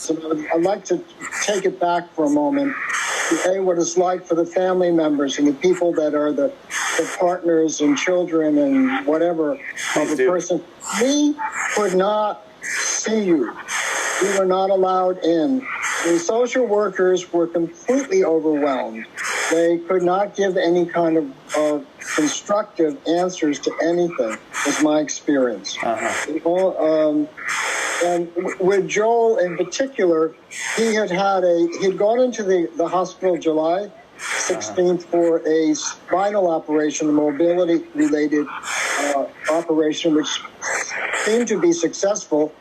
So I'd like to take it back for a moment to say what it's like for the family members and the people that are the partners and children and whatever of the person. We could not see you. We were not allowed in. The social workers were completely overwhelmed. They could not give any kind of constructive answers to anything, was my experience. And with Joel in particular, he'd gone into the hospital July 16th for a spinal operation, a mobility-related operation, which seemed to be successul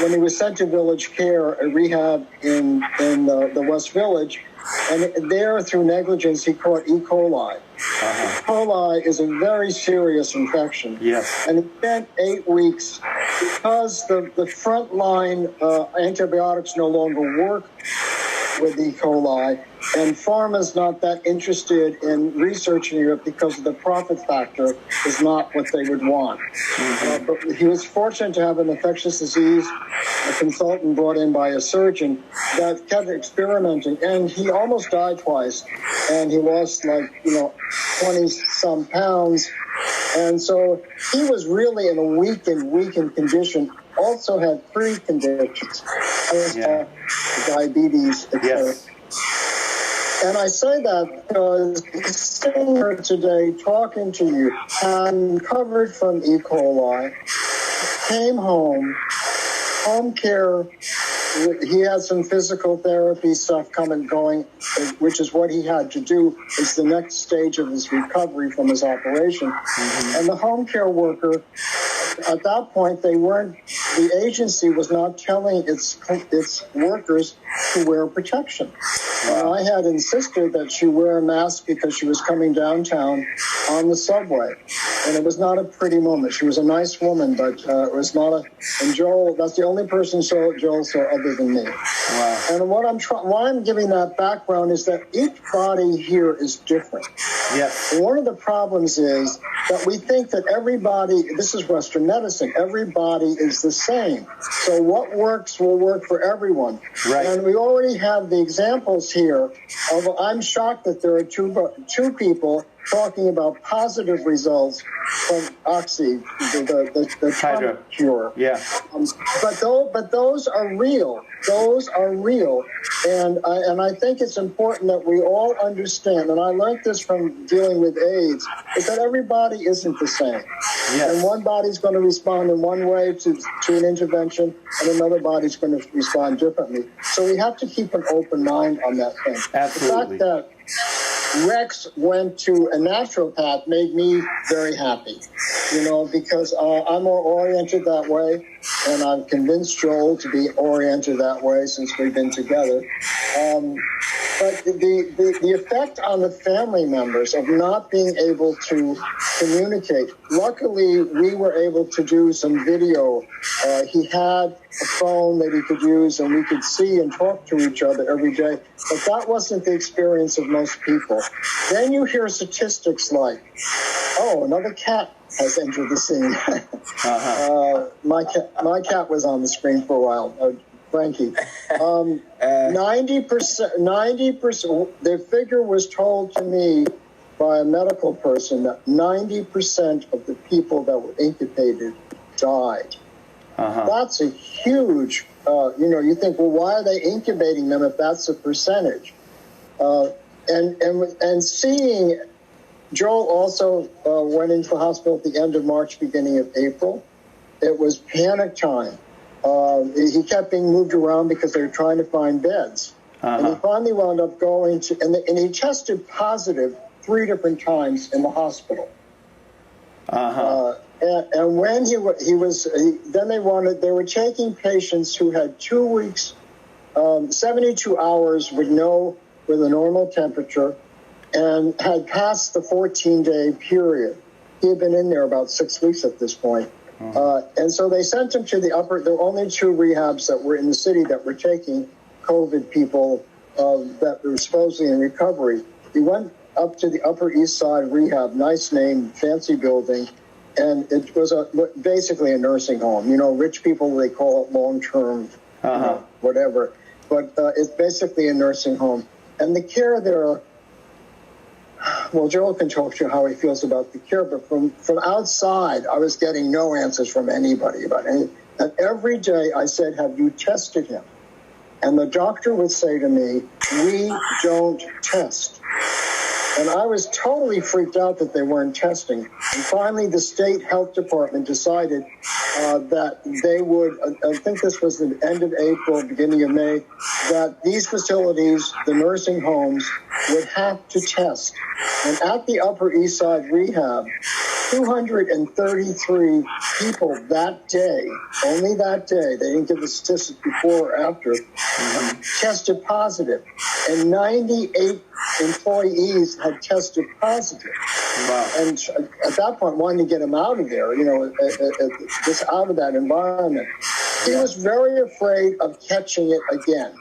when he was sent to Village Care, a rehab in the West Village. And there, through negligence, he caught E. coli. E. coli is a very serious infection. Yes. And he spent 8 weeks because the frontline antibiotics no longer work with E. coli, and pharma's not that interested in researching it because the profit factor is not what they would want. But he was fortunate to have an infectious disease, a consultant brought in by a surgeon that kept experimenting, and he almost died twice, and he lost 20-some pounds. And so he was really in a weakened condition, also had pre-conditions, diabetes, etc. Yes. And I say that because sitting here today talking to you, having recovered from E. coli, came home care, he had some physical therapy stuff going, which is what he had to do. It's the next stage of his recovery from his operation. And the home care worker, at that point, the agency was not telling its workers to wear protection. And I had insisted that she wear a mask because she was coming downtown on the subway. And it was not a pretty moment. She was a nice woman, but it was not and Joel, that's the only person Joel saw other than me. Wow. And why I'm giving that background is that each body here is different. Yes. And one of the problems is that we think that everybody, this is Western medicine, everybody is the same. So what works will work for everyone. Right. And we already have the examples here of, I'm shocked that there are two people talking about positive results from Oxy, the trauma cure. Yeah. But those are real. Those are real. And I think it's important that we all understand, and I learned this from dealing with AIDS, is that everybody isn't the same. Yes. And one body's going to respond in one way to an intervention, and another body's going to respond differently. So we have to keep an open mind on that thing. Absolutely. The fact that Rex went to a naturopath made me very happy, because I'm more oriented that way, and I've convinced Joel to be oriented that way since we've been together. But the effect on the family members of not being able to communicate, luckily we were able to do some video. He had a phone that he could use, and we could see and talk to each other every day. But that wasn't the experience of most people. Then you hear statistics like, oh, another cat has entered the scene. My cat was on the screen for a while. Frankie. 90%, the figure was told to me by a medical person that 90% of the people that were incubated died. That's a huge, you think, well, why are they incubating them if that's a percentage? And seeing, Joel also went into the hospital at the end of March, beginning of April. It was panic time. He kept being moved around because they were trying to find beds. And he finally wound up going to, and he tested positive 3 different times in the hospital. And when they were taking patients who had 2 weeks, 72 hours with a normal temperature, and had passed the 14-day period. He had been in there about 6 weeks at this point. And so they sent him to there were only 2 rehabs that were in the city that were taking COVID people that were supposedly in recovery. He went up to the Upper East Side rehab, nice name, fancy building, and it was basically a nursing home. Rich people, they call it long-term, whatever. but it's basically a nursing home. And the care there, well, Joel can talk to you how he feels about the care, but from outside, I was getting no answers from anybody about anything. And every day I said, have you tested him? And the doctor would say to me, we don't test. And I was totally freaked out that they weren't testing. And finally, the state health department decided that they would, I think this was the end of April, beginning of May, that these facilities, the nursing homes, would have to test. And at the Upper East Side Rehab, 233 people that day, only that day, they didn't give the statistics before or after, tested positive. And 98 employees had tested positive. Wow. And at that point, wanting to get him out of there, just out of that environment. He was very afraid of catching it again.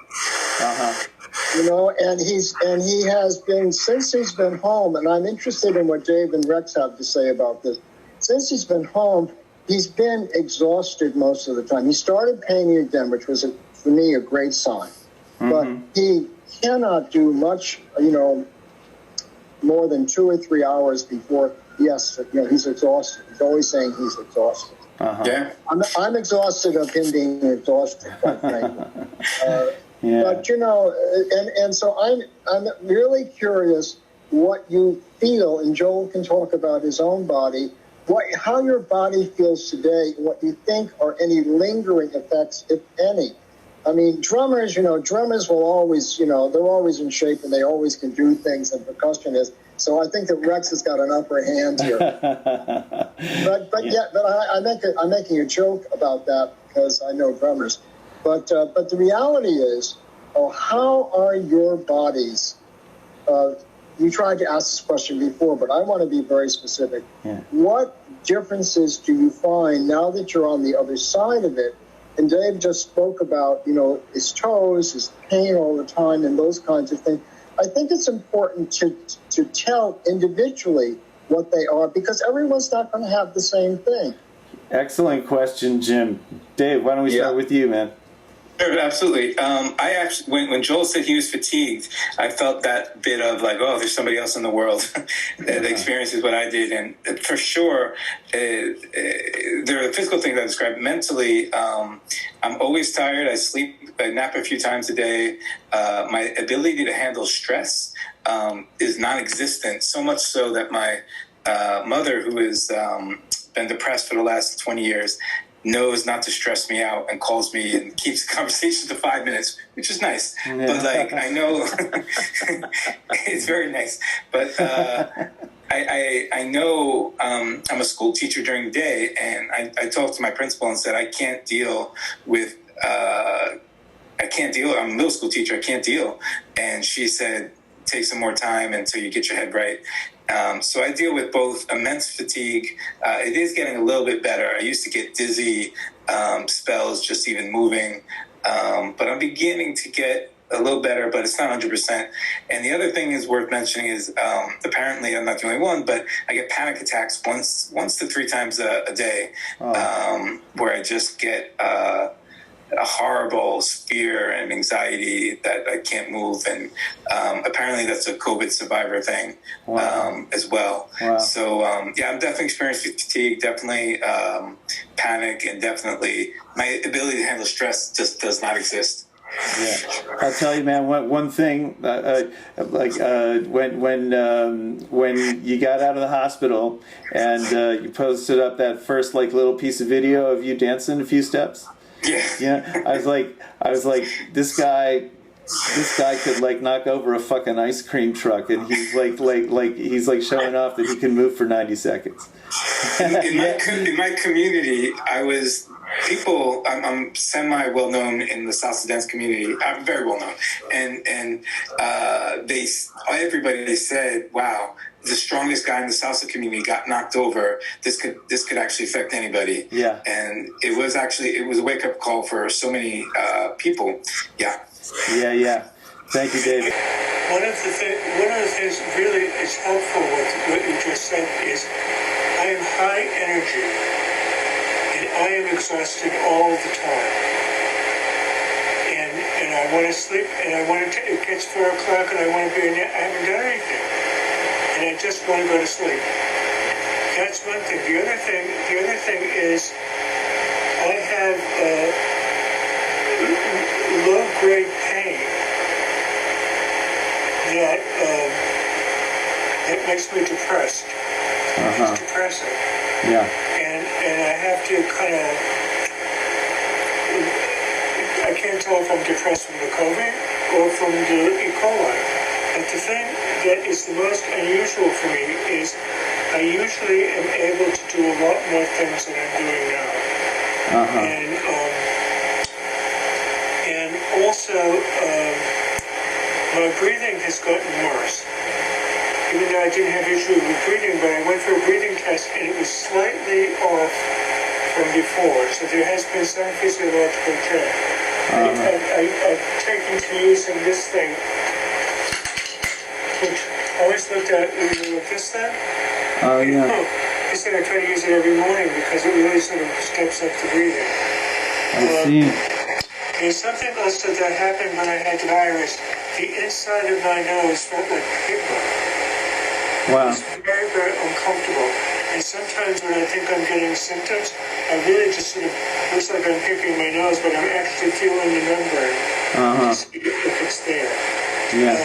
And he has been, since he's been home, and I'm interested in what Dave and Rex have to say about this. Since he's been home, he's been exhausted most of the time. He started painting again, which was, for me, a great sign. But he cannot do much, more than 2 or 3 hours before, he's exhausted. He's always saying he's exhausted. Yeah. I'm exhausted of him being exhausted, quite frankly. Yeah. But, and so I'm really curious what you feel, and Joel can talk about his own body, how your body feels today, what you think are any lingering effects, if any. I mean, drummers will always, they're always in shape and they always can do things, and percussionists. So I think that Rex has got an upper hand here. I'm making a joke about that because I know drummers. But the reality is, how are your bodies? You tried to ask this question before, but I want to be very specific. Yeah. What differences do you find now that you're on the other side of it? And Dave just spoke about, his toes, his pain all the time, and those kinds of things. I think it's important to tell individually what they are, because everyone's not going to have the same thing. Excellent question, Jim. Dave, why don't we start with you, man? Sure, absolutely. I actually, when Joel said he was fatigued, I felt that bit of like, oh, there's somebody else in the world that experiences what I did. And for sure, there are the physical things I described. Mentally, I'm always tired. I nap a few times a day. My ability to handle stress is non-existent, so much so that my mother, who has been depressed for the last 20 years, knows not to stress me out and calls me and keeps the conversation to 5 minutes, which is nice. Yeah. But I know it's very nice. But I know I'm a school teacher during the day, and I talked to my principal and said, I can't deal. I'm a middle school teacher. I can't deal. And she said, take some more time until you get your head right. So I deal with both immense fatigue. It is getting a little bit better. I used to get dizzy spells just even moving. But I'm beginning to get a little better, but it's not 100%. And the other thing is worth mentioning is apparently I'm not the only one, but I get panic attacks once to 3 times a day, where I just get a horrible fear and anxiety that I can't move. And apparently that's a COVID survivor thing. Wow. As well. Wow. So, I'm definitely experiencing fatigue, definitely panic, and definitely my ability to handle stress just does not exist. Yeah, I'll tell you, man. One thing, when you got out of the hospital and you posted up that first little piece of video of you dancing a few steps. Yeah. I was like, this guy could knock over a fucking ice cream truck, and he's he's showing off that he can move for 90 seconds. In my community, I'm semi well known in the South Sudanese community. I'm very well known, and everybody said, "Wow, the strongest guy in the South Sudan community got knocked over. This could actually affect anybody." Yeah, and it was a wake up call for so many people. Yeah. Thank you, David. One of the things really is helpful with what you just said is I am high energy and I am exhausted all the time. And I want to sleep, and it gets 4 o'clock, and I want to be in there. I haven't done anything, and I just want to go to sleep. That's one thing. The other thing is I have low-grade pain that makes me depressed. It's depressing. Yeah. And I have to kind of, I can't tell if I'm depressed from the COVID or from the E. coli. But the thing that is the most unusual for me is I usually am able to do a lot more things than I'm doing now. And also, my breathing has gotten worse. Even though I didn't have issue with breathing, but I went for a breathing test and it was slightly off from before. So there has been some physiological change. I've taken to using this thing, which I always looked at this thing. Oh, yeah. I said I try to use it every morning because it really sort of steps up the breathing. I see. There's something else that happened when I had the virus. The inside of my nose felt like paper. Wow. It's very, very uncomfortable. And sometimes when I think I'm getting symptoms, I really just sort of looks like I'm picking my nose, but I'm actually feeling the membrane. If it's there. Yeah.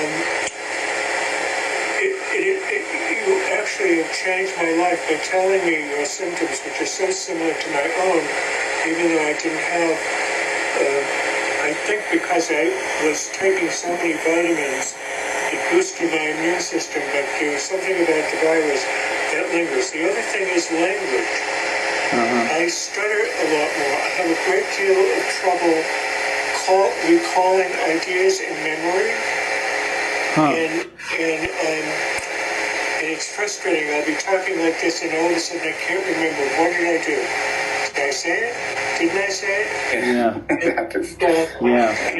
You actually have changed my life by telling me your symptoms, which are so similar to my own, even though I didn't have, I think because I was taking so many vitamins, it boosted my immune system, but there was something about the virus that lingers. The other thing is language. I stutter a lot more. I have a great deal of trouble recalling ideas in memory. And it's frustrating. I'll be talking like this, and all of a sudden I can't remember. What did I do? Did I say it? Didn't I say it? Yeah. And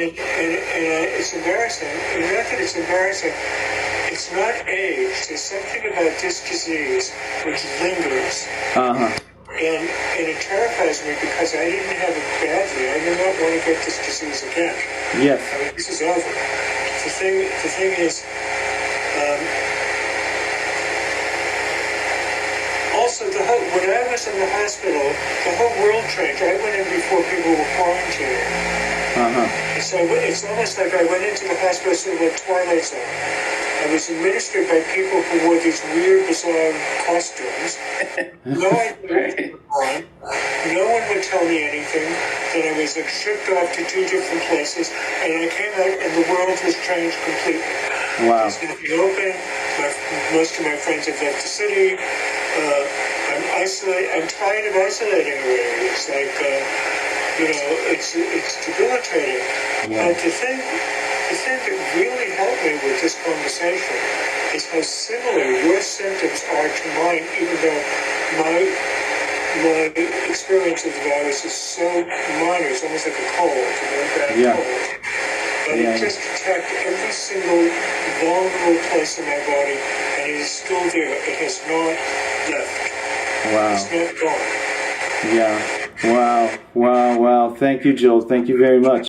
it's embarrassing. And not that it's embarrassing. It's not age. There's something about this disease which lingers. And it terrifies me because I didn't have it badly. I do not want to get this disease again. Yes. I mean, this is over. The thing is, also, when I was in the hospital, the whole world changed. I went in before people were quarantined. So it's almost like I went into the hospital sort of a Twilight Zone. I was administered by people who wore these weird, bizarre costumes. No idea what was going on. No one would tell me anything. Then I was shipped off to 2 different places, and I came out, and the world was changed completely. Wow. It's going to be open. Most of my friends have left the city. I'm isolated. I'm tired of isolating already. It's like, it's debilitating. But the thing that really helped me with this conversation is how similar your symptoms are to mine, even though my experience of the virus is so minor. It's almost like a cold, a very bad cold. But it just attacked every single vulnerable place in my body, and it is still there. It has not left. Wow. It's not gone. Yeah. Wow. Thank you, Joel. Thank you very much.